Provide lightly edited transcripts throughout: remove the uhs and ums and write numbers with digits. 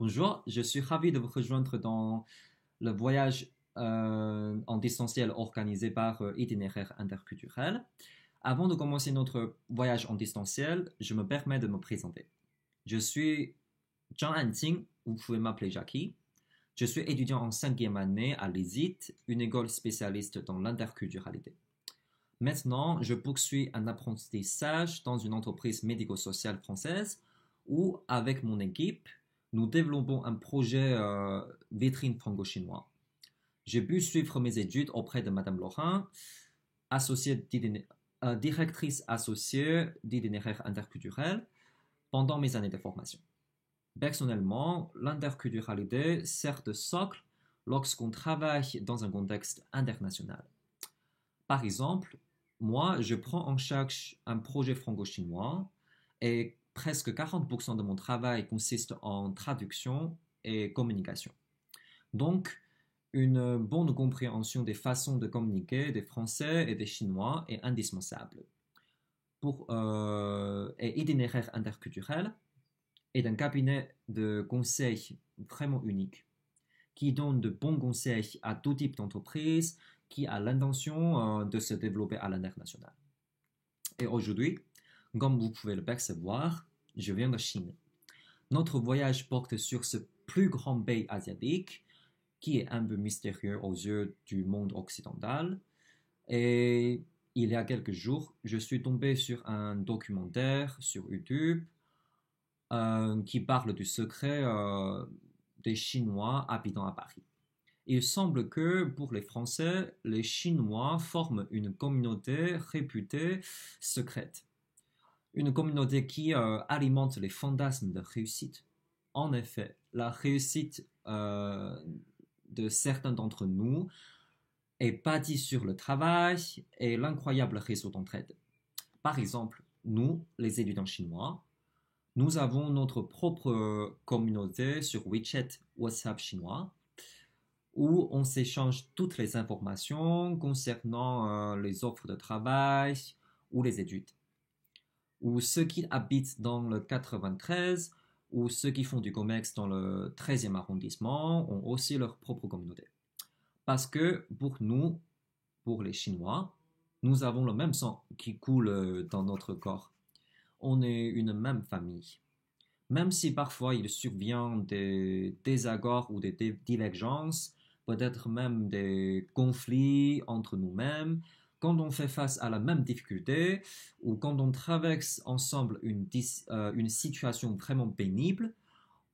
Bonjour, je suis ravi de vous rejoindre dans le voyage en distanciel organisé par Itinéraire interculturel. Avant de commencer notre voyage en distanciel, je me permets de me présenter. Je suis Zhang Anqing, vous pouvez m'appeler Jackie. Je suis étudiant en cinquième année à l'ESIT, une école spécialiste dans l'interculturalité. Maintenant, je poursuis un apprentissage dans une entreprise médico-sociale française où, avec mon équipe, nous développons un projet vitrine franco-chinois. J'ai pu suivre mes études auprès de Madame Laurin, directrice associée d'itinéraire interculturel, pendant mes années de formation. Personnellement, l'interculturalité sert de socle lorsqu'on travaille dans un contexte international. Par exemple, moi, je prends en charge un projet franco-chinois et presque 40% de mon travail consiste en traduction et communication. Donc, une bonne compréhension des façons de communiquer des Français et des Chinois est indispensable. Et itinéraire interculturel est un cabinet de conseil vraiment unique qui donne de bons conseils à tout type d'entreprise qui a l'intention de se développer à l'international. Et aujourd'hui, comme vous pouvez le percevoir, je viens de Chine. Notre voyage porte sur ce plus grand pays asiatique qui est un peu mystérieux aux yeux du monde occidental. Et il y a quelques jours, je suis tombé sur un documentaire sur YouTube qui parle du secret des Chinois habitant à Paris. Il semble que pour les Français, les Chinois forment une communauté réputée secrète. Une communauté qui alimente les fantasmes de réussite. En effet, la réussite de certains d'entre nous est bâtie sur le travail et l'incroyable réseau d'entraide. Par exemple, nous, les étudiants chinois, nous avons notre propre communauté sur WeChat, WhatsApp chinois, où on s'échange toutes les informations concernant les offres de travail ou les études. Ou ceux qui habitent dans le 93 ou ceux qui font du commerce dans le 13e arrondissement ont aussi leur propre communauté. Parce que pour nous, pour les Chinois, nous avons le même sang qui coule dans notre corps. On est une même famille. Même si parfois il survient des désaccords ou des divergences, peut-être même des conflits entre nous-mêmes, quand on fait face à la même difficulté ou quand on traverse ensemble une situation vraiment pénible,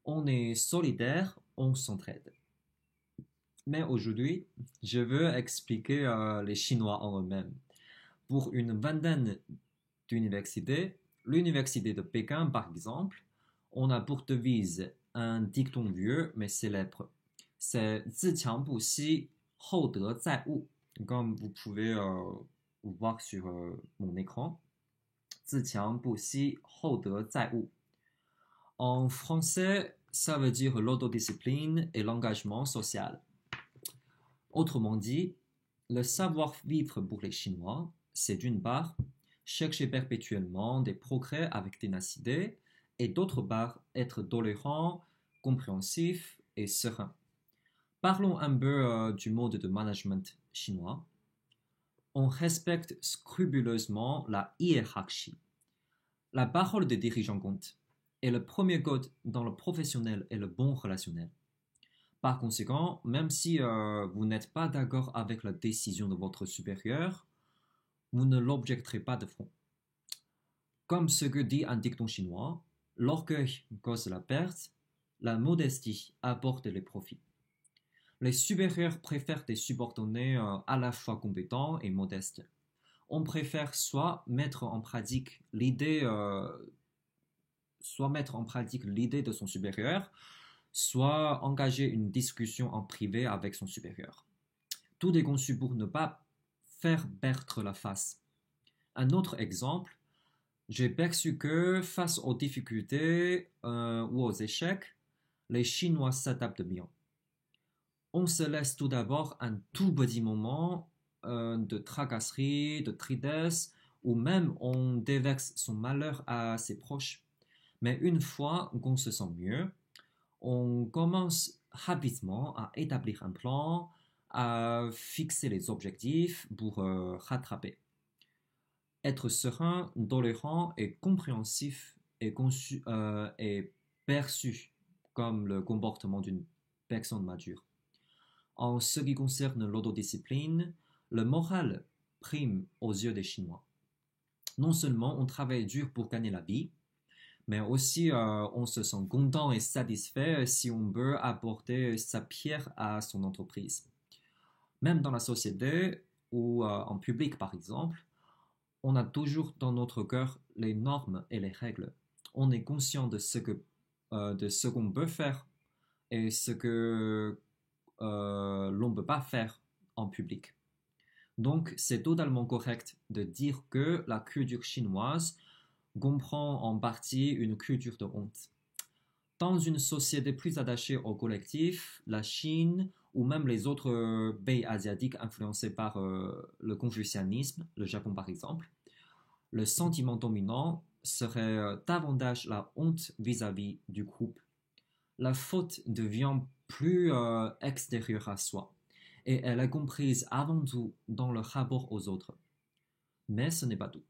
on est solidaire, on s'entraide. Mais aujourd'hui, je veux expliquer les Chinois en eux-mêmes. Pour une vingtaine d'universités, l'université de Pékin par exemple, on a pour devise un dicton vieux mais célèbre. C'est 自强不息, 厚德载物. Comme vous pouvez voir sur mon écran. 自强不息, 厚德载物. En français, ça veut dire l'autodiscipline et l'engagement social. Autrement dit, le savoir-vivre pour les Chinois, c'est d'une part chercher perpétuellement des progrès avec ténacité et d'autre part être tolérant, compréhensif et serein. Parlons un peu du mode de management chinois. On respecte scrupuleusement la hiérarchie. La parole des dirigeants compte, et le premier code dans le professionnel est le bon relationnel. Par conséquent, même si vous n'êtes pas d'accord avec la décision de votre supérieur, vous ne l'objecterez pas de front. Comme ce que dit un dicton chinois, l'orgueil cause la perte, la modestie apporte les profits. Les supérieurs préfèrent des subordonnés à la fois compétents et modestes. On préfère soit mettre en pratique l'idée de son supérieur, soit engager une discussion en privé avec son supérieur. Tout est conçu pour ne pas faire perdre la face. Un autre exemple, j'ai perçu que face aux difficultés ou aux échecs, les Chinois s'adaptent bien. On se laisse tout d'abord un tout petit moment de tracasserie, de tristesse, ou même on déverse son malheur à ses proches. Mais une fois qu'on se sent mieux, on commence rapidement à établir un plan, à fixer les objectifs pour rattraper. Être serein, tolérant et compréhensif est perçu comme le comportement d'une personne mature. En ce qui concerne l'autodiscipline, le moral prime aux yeux des Chinois. Non seulement on travaille dur pour gagner la vie, mais aussi on se sent content et satisfait si on peut apporter sa pierre à son entreprise. Même dans la société ou en public par exemple, on a toujours dans notre cœur les normes et les règles. On est conscient de ce qu'on peut faire et ce que l'on ne peut pas faire en public. Donc, c'est totalement correct de dire que la culture chinoise comprend en partie une culture de honte. Dans une société plus attachée au collectif, la Chine ou même les autres pays asiatiques influencés par le confucianisme, le Japon par exemple, le sentiment dominant serait davantage la honte vis-à-vis du groupe. La faute devient plus extérieure à soi et elle est comprise avant tout dans le rapport aux autres. Mais ce n'est pas tout.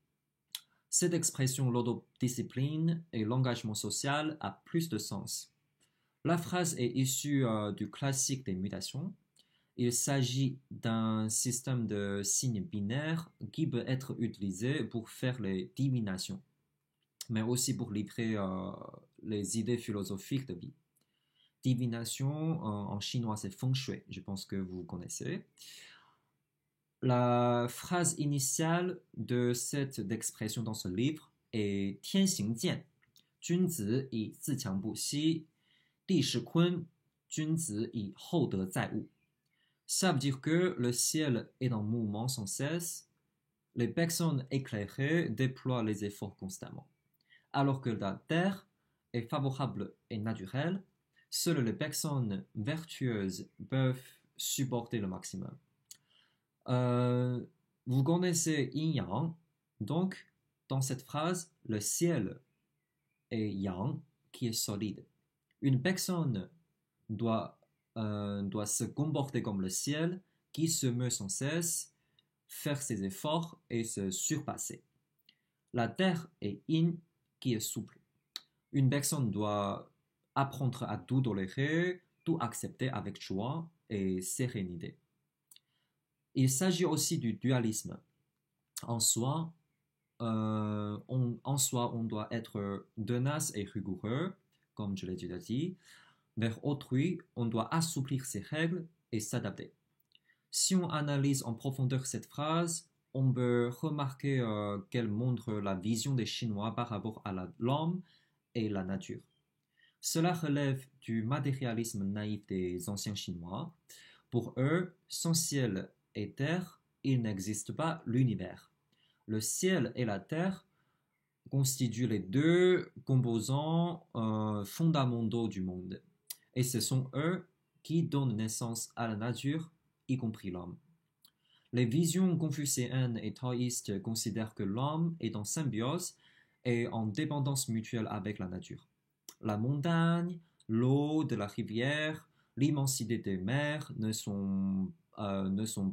Cette expression l'autodiscipline et l'engagement social a plus de sens. La phrase est issue du classique des mutations. Il s'agit d'un système de signes binaires qui peut être utilisé pour faire les divinations, mais aussi pour livrer les idées philosophiques de vie. Divination en chinois c'est feng shui, je pense que vous connaissez. La phrase initiale de cette expression dans ce livre est Tian xing jian, Jun zi yi ziqiang bu xi, Di shi kun, Jun zi yi hou de zai wu. Ça veut dire que le ciel est en mouvement sans cesse, les personnes éclairées déploient les efforts constamment. Alors que la terre est favorable et naturelle, seules les personnes vertueuses peuvent supporter le maximum. Vous connaissez yin-yang, donc dans cette phrase, le ciel est yang qui est solide. Une personne doit se comporter comme le ciel qui se meut sans cesse, faire ses efforts et se surpasser. La terre est yin qui est souple. Une personne doit apprendre à tout tolérer, tout accepter avec joie et sérénité. Il s'agit aussi du dualisme. En soi, on doit être tenace et rigoureux, comme je l'ai déjà dit. Vers autrui, on doit assouplir ses règles et s'adapter. Si on analyse en profondeur cette phrase, on peut remarquer qu'elle montre la vision des Chinois par rapport à l'homme et la nature. Cela relève du matérialisme naïf des anciens Chinois. Pour eux, sans ciel et terre, il n'existe pas l'univers. Le ciel et la terre constituent les deux composants fondamentaux du monde. Et ce sont eux qui donnent naissance à la nature, y compris l'homme. Les visions confucéennes et taoïstes considèrent que l'homme est en symbiose et en dépendance mutuelle avec la nature. La montagne, l'eau de la rivière, l'immensité des mers ne sont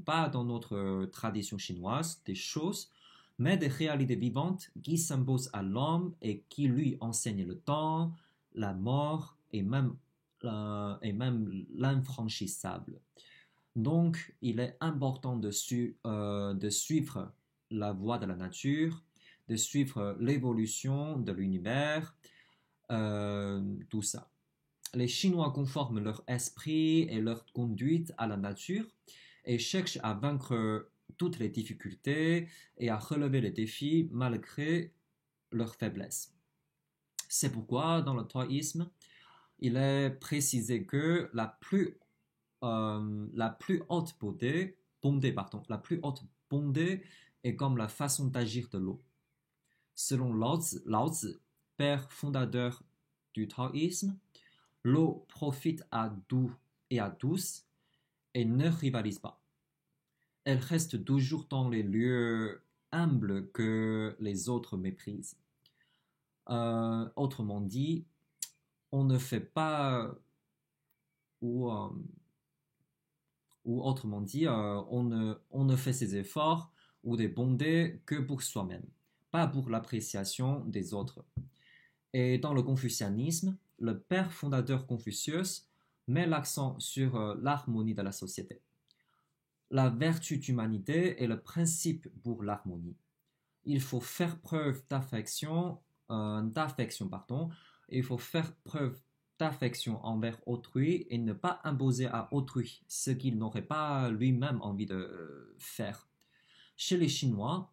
pas dans notre tradition chinoise des choses, mais des réalités vivantes qui s'imposent à l'homme et qui lui enseignent le temps, la mort et même l'infranchissable. Donc, il est important de suivre la voie de la nature, de suivre l'évolution de l'univers, tout ça. Les Chinois conforment leur esprit et leur conduite à la nature et cherchent à vaincre toutes les difficultés et à relever les défis malgré leurs faiblesses. C'est pourquoi, dans le taoïsme, il est précisé que la plus haute bonté est comme la façon d'agir de l'eau. Selon Lao Tzu, père fondateur du taoïsme, l'eau profite à tout et à tous et ne rivalise pas. Elle reste toujours dans les lieux humbles que les autres méprisent. Autrement dit, on ne fait pas ou, euh, ou autrement dit, on ne fait ses efforts ou des bondés que pour soi-même, pas pour l'appréciation des autres. Et dans le confucianisme, le père fondateur Confucius met l'accent sur l'harmonie de la société. La vertu d'humanité est le principe pour l'harmonie. Il faut faire preuve d'affection, il faut faire preuve d'affection envers autrui et ne pas imposer à autrui ce qu'il n'aurait pas lui-même envie de faire. Chez les Chinois,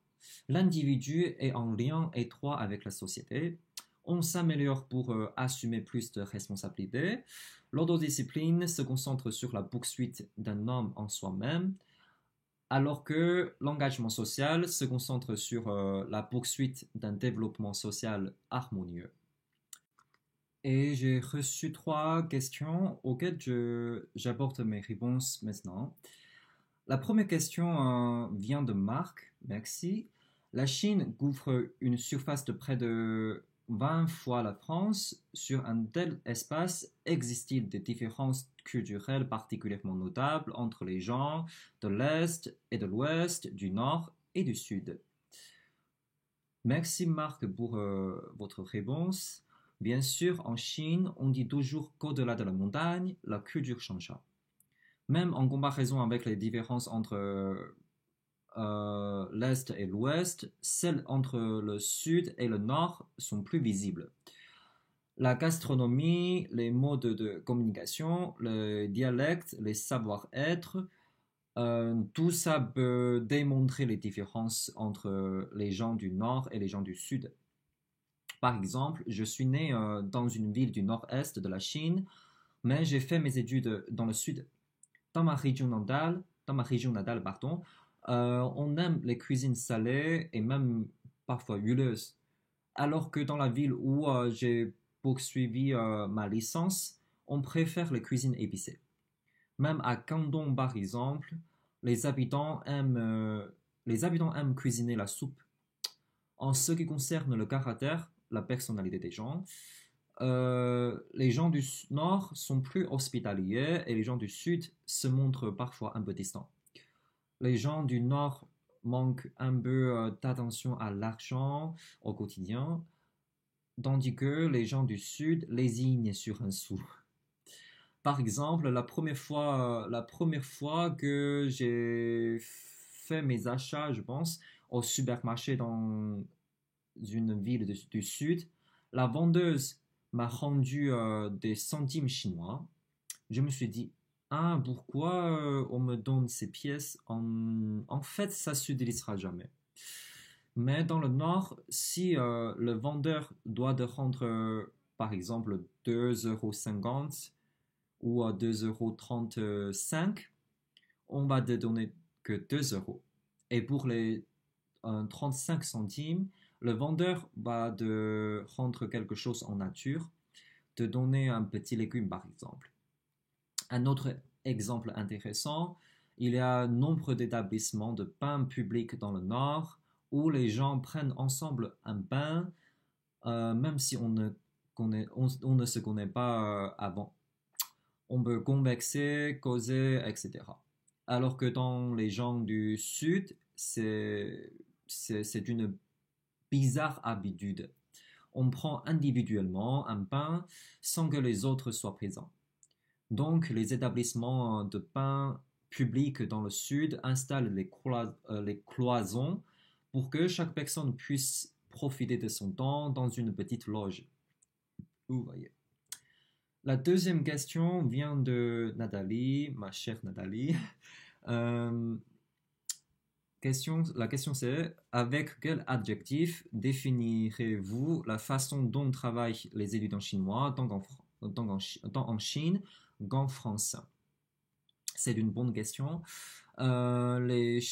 l'individu est en lien étroit avec la société. On s'améliore pour assumer plus de responsabilités. L'autodiscipline se concentre sur la poursuite d'un homme en soi-même, alors que l'engagement social se concentre sur la poursuite d'un développement social harmonieux. Et j'ai reçu 3 questions auxquelles j'apporte mes réponses maintenant. La première question vient de Marc, merci. La Chine couvre une surface de près de 20 fois la France. Sur un tel espace, existe-t-il des différences culturelles particulièrement notables entre les gens de l'Est et de l'Ouest, du Nord et du Sud? Merci Marc pour votre réponse. Bien sûr, en Chine, on dit toujours qu'au-delà de la montagne, la culture changera. Même en comparaison avec les différences entre l'Est et l'Ouest, celles entre le Sud et le Nord sont plus visibles. La gastronomie, les modes de communication, les dialectes, les savoir-être, tout ça peut démontrer les différences entre les gens du Nord et les gens du Sud. Par exemple, je suis né dans une ville du nord-est de la Chine, mais j'ai fait mes études dans le Sud. Dans ma région natale, pardon, on aime les cuisines salées et même parfois huileuses. Alors que dans la ville où j'ai poursuivi ma licence, on préfère les cuisines épicées. Même à Canton, par exemple, les habitants aiment cuisiner la soupe. En ce qui concerne le caractère, la personnalité des gens, les gens du nord sont plus hospitaliers et les gens du sud se montrent parfois un peu distants. Les gens du nord manquent un peu d'attention à l'argent au quotidien, tandis que les gens du sud lésignent sur un sou. Par exemple, la première fois que j'ai fait mes achats, je pense, au supermarché dans une ville du sud, la vendeuse m'a rendu des centimes chinois. Je me suis dit, ah, pourquoi on me donne ces pièces? En fait, ça s'utilisera jamais. Mais dans le nord, si le vendeur doit de rendre, par exemple, 2,50 € ou 2,35 €, on va te donner que 2 euros. Et pour les 35 centimes, le vendeur va te rendre quelque chose en nature, te donner un petit légume par exemple. Un autre exemple intéressant, il y a nombre d'établissements de bains publics dans le Nord où les gens prennent ensemble un bain, même si on ne se connaît pas avant. On peut converser, causer, etc. Alors que dans les gens du Sud, c'est une bizarre habitude. On prend individuellement un bain sans que les autres soient présents. Donc, les établissements de bain publics dans le Sud installent les cloisons pour que chaque personne puisse profiter de son temps dans une petite loge. Vous voyez. La deuxième question vient de Nathalie, ma chère Nathalie. La question c'est, avec quel adjectif définirez-vous la façon dont travaillent les étudiants chinois tant en Chine qu'en France? C'est une bonne question. Les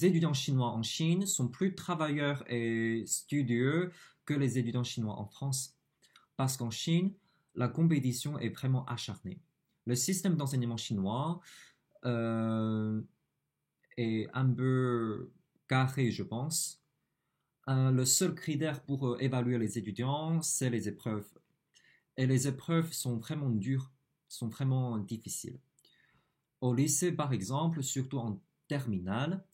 étudiants chinois en Chine sont plus travailleurs et studieux que les étudiants chinois en France. Parce qu'en Chine, la compétition est vraiment acharnée. Le système d'enseignement chinois est un peu carré, je pense. Le seul critère pour évaluer les étudiants, c'est les épreuves. Et les épreuves sont vraiment dures, sont vraiment difficiles. Au lycée, par exemple, surtout en terminale,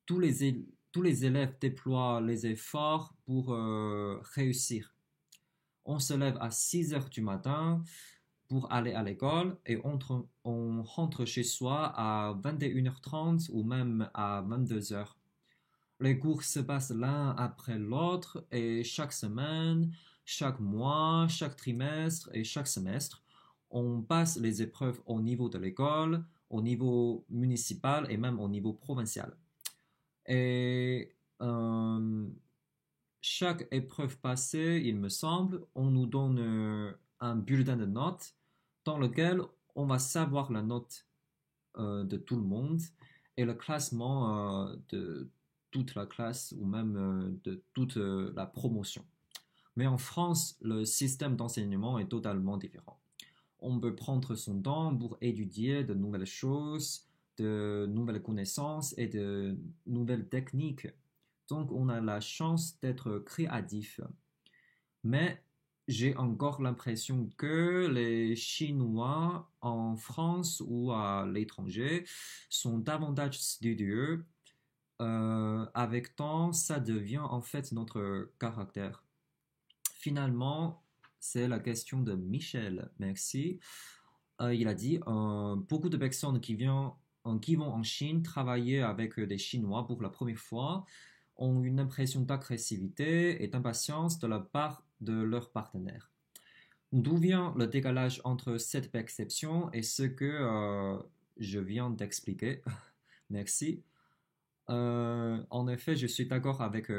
tous les, tous les élèves déploient les efforts pour réussir. On se lève à 6 heures du matin pour aller à l'école et on rentre chez soi à 21h30 ou même à 22 heures. Les cours se passent l'un après l'autre et chaque semaine, chaque mois, chaque trimestre et chaque semestre, on passe les épreuves au niveau de l'école, au niveau municipal et même au niveau provincial. Et chaque épreuve passée, il me semble, on nous donne un bulletin de notes dans lequel on va savoir la note de tout le monde et le classement de toute la classe ou même de toute la promotion. Mais en France, le système d'enseignement est totalement différent. On peut prendre son temps pour étudier de nouvelles choses, de nouvelles connaissances et de nouvelles techniques. Donc on a la chance d'être créatif. Mais j'ai encore l'impression que les Chinois en France ou à l'étranger sont davantage studieux. Avec temps, ça devient en fait notre caractère. Finalement, c'est la question de Michel. Merci. Il a dit beaucoup de personnes qui vont en Chine travailler avec des Chinois pour la première fois ont une impression d'agressivité et d'impatience de la part de leurs partenaires. D'où vient le décalage entre cette perception et ce que je viens d'expliquer? Merci. En effet, je suis d'accord avec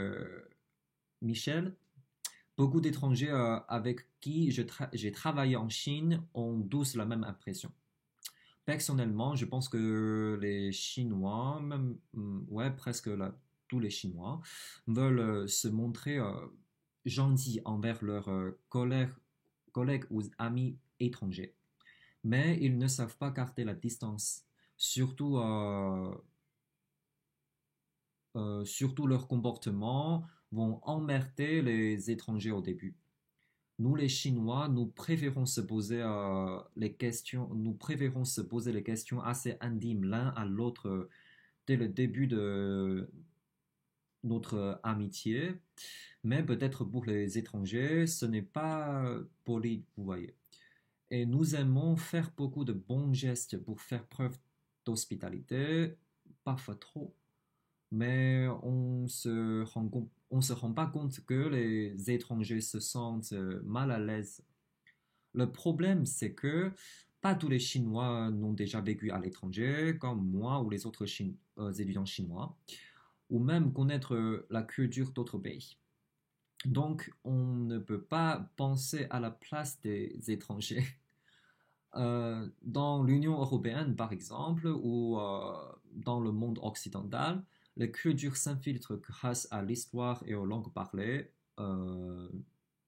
Michel. Beaucoup d'étrangers avec qui j'ai travaillé en Chine ont tous la même impression. Personnellement, je pense que les Chinois, même ouais, presque tous les Chinois, veulent se montrer gentils envers leurs collègues ou amis étrangers. Mais ils ne savent pas garder la distance. Surtout, surtout leur comportement vont emmerder les étrangers au début. Nous, les Chinois, nous préférons se poser les questions assez intimes l'un à l'autre dès le début de notre amitié. Mais peut-être pour les étrangers, ce n'est pas poli, vous voyez. Et nous aimons faire beaucoup de bons gestes pour faire preuve d'hospitalité, parfois trop, mais on se rend pas compte que les étrangers se sentent mal à l'aise. Le problème, c'est que pas tous les Chinois n'ont déjà vécu à l'étranger, comme moi ou les autres étudiants chinois, ou même connaître la culture d'autres pays. Donc, on ne peut pas penser à la place des étrangers. Dans l'Union européenne, par exemple, ou dans le monde occidental, les cultures s'infiltrent grâce à l'histoire et aux langues parlées,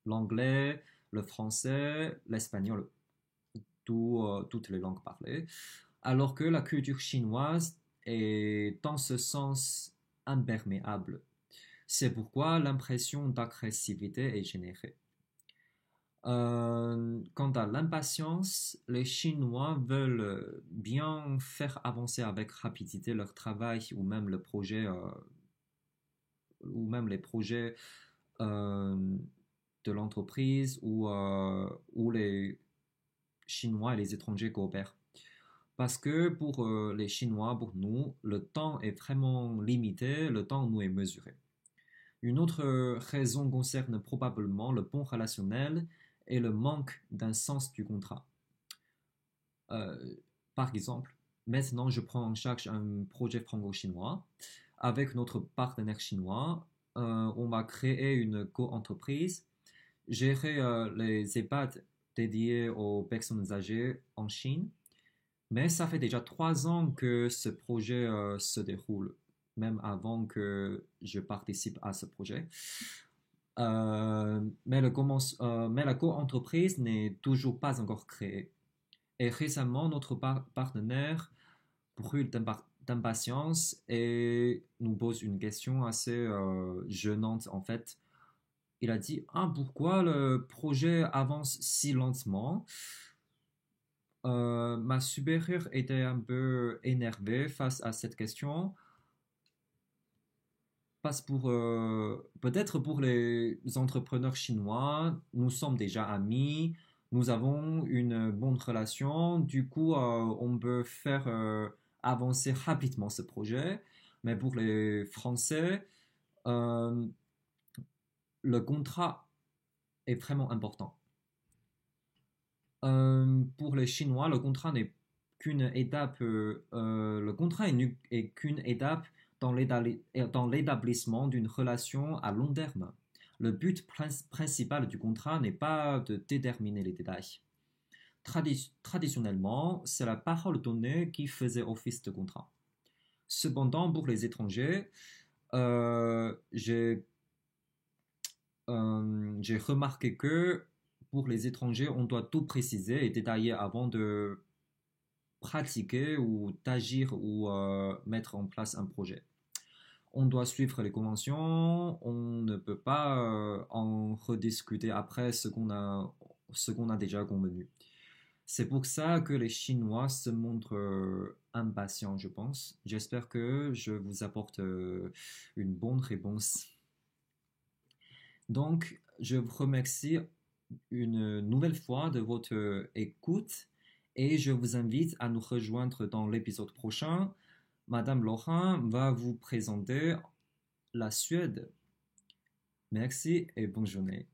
l'anglais, le français, l'espagnol, toutes les langues parlées, alors que la culture chinoise est dans ce sens imperméable. C'est pourquoi l'impression d'agressivité est générée. Quant à l'impatience, les Chinois veulent bien faire avancer avec rapidité leur travail ou même les projets euh, de l'entreprise où les Chinois et les étrangers coopèrent. Parce que pour les Chinois, pour nous, le temps est vraiment limité, le temps nous est mesuré. Une autre raison concerne probablement le pont relationnel et le manque d'un sens du contrat. Euh, Par exemple, maintenant je prends en charge un projet franco-chinois. Avec notre partenaire chinois, on va créer une co-entreprise, gérer les EHPAD dédiés aux personnes âgées en Chine. Mais ça fait déjà 3 ans que ce projet se déroule, même avant que je participe à ce projet. Mais la co-entreprise n'est toujours pas encore créée. Et récemment, notre partenaire brûle d'impatience et nous pose une question assez gênante en fait. Il a dit, ah, pourquoi le projet avance si lentement? Ma supérieure était un peu énervée face à cette question. Peut-être pour les entrepreneurs chinois, nous sommes déjà amis, nous avons une bonne relation, du coup, on peut faire avancer rapidement ce projet. Mais pour les Français, euh, le contrat est vraiment important. Pour les Chinois, le contrat n'est qu'une étape, le contrat est qu'une étape dans l'établissement d'une relation à long terme. Le but principal du contrat n'est pas de déterminer les détails. Traditionnellement, c'est la parole donnée qui faisait office de contrat. Cependant, pour les étrangers, j'ai remarqué que pour les étrangers, on doit tout préciser et détailler avant de pratiquer ou d'agir ou mettre en place un projet. On doit suivre les conventions, on ne peut pas en rediscuter après ce qu'on a déjà convenu. C'est pour ça que les Chinois se montrent impatients, je pense. J'espère que je vous apporte une bonne réponse. Donc, je vous remercie une nouvelle fois de votre écoute et je vous invite à nous rejoindre dans l'épisode prochain. Madame Laurent va vous présenter la Suède. Merci et bonne journée.